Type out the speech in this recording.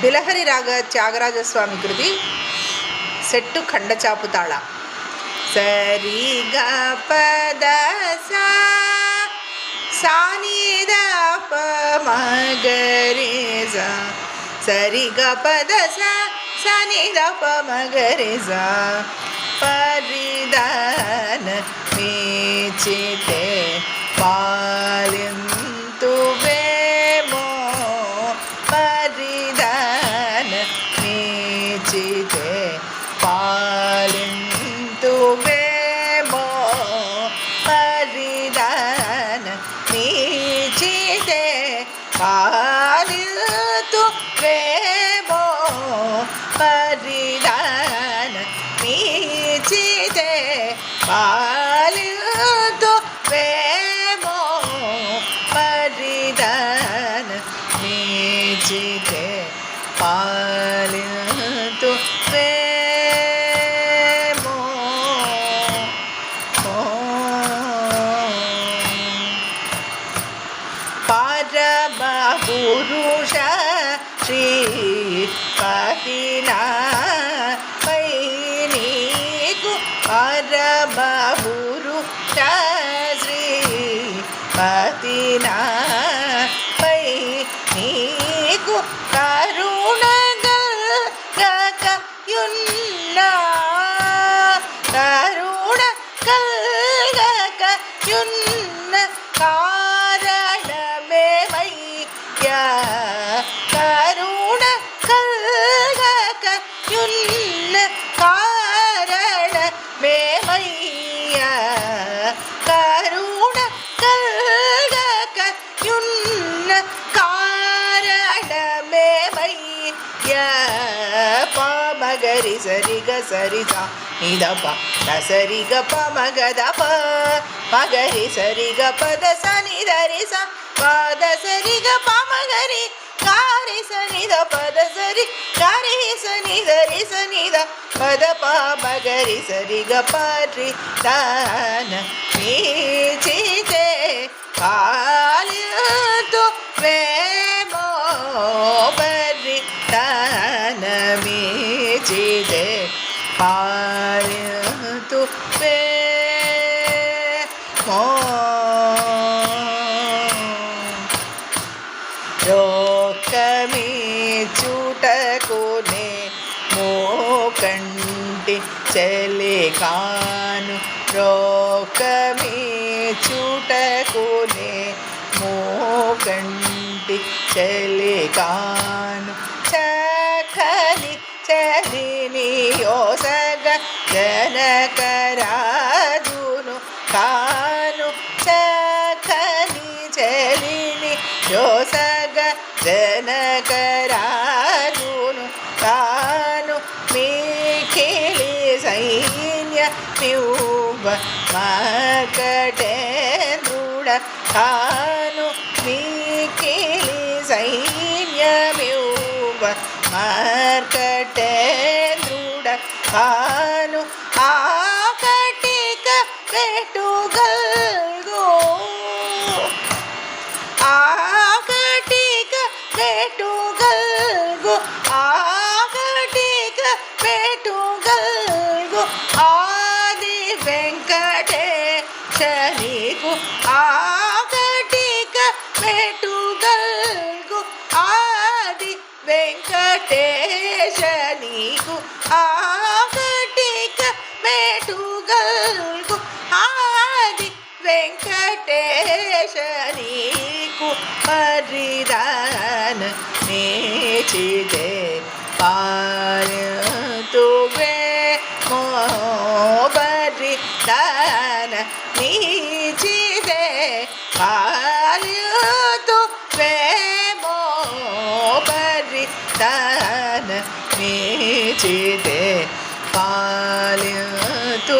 బిలహరి రాగ త్యాగరాజస్వామి కృతి సెట్టు ఖండచాపు తాళ. సరి గ పద సాని ద ప మగరి స సరి గ పద సాని ద ప మగరి స పరిదాన మీచితే పాలింతువేమో పరిదాన మీచితే పాలింతువేమో పరిదాన మీచితే పాలింతువేమో పరిదాన మీచితే పాలింతువేమో పరిదాన మీచితే పాలింతువేమో. పరమ పురుష శ్రీపతినా పై నీకు పరమ పురుష శ్రీపతినా పై నీకు కరుణగల్గకయున్నా కరుణ కల్గకయున్న కారణమేమయ్యా కరుణ కల్గకయున్న కారణమేమయ్యా కరుణ కల్గకయున్న కారణమేమయ్యా. పమగరి సరిగ సరిస నిదప సరిగ పమగద ప మగరి సరిగ పద సని ధరిస పద సరిగ పమగరి కారి సనిద పద సరి కారి సని ధరి సనిద పద పమగరి సరిగ పరి దాన మీచితే పాలింతువేమో పరిదాన మీచితే పాలింతువేమో. రోకమీచుటకునే మోకంటి చెలికాను రోకమీచుటకునే మోకంటి చెలికాను చఖలి చలిని యోసగ జనకరాజును కాను చఖలి చలిని యోసగ జనకరాజును కాను మిఖిలి సైన్య మ్యూవ మకటేంద్రుడ కాను మిఖిలి సైన్య మ్యూవ మార్కటేంద్రుడ కాను ఆకటిక పెట్టుగల్గు ఆకటిక పెట్టుగల్గు ఆకటిక పెట్టుగల్గు ఆది వెంకటేశ నీకు ఆకటిక పెట్టుగల్గు ఆది వెంకటేశ నీకు ఆకటిక పెట్టుగల్గు ఆది వెంకటేశ నీకు పరిదాన మీచితే పాలింతువేమో పరిదాన మీచితే పాలింతువేమో పరిదాన మీచితే పాలింతువేమో.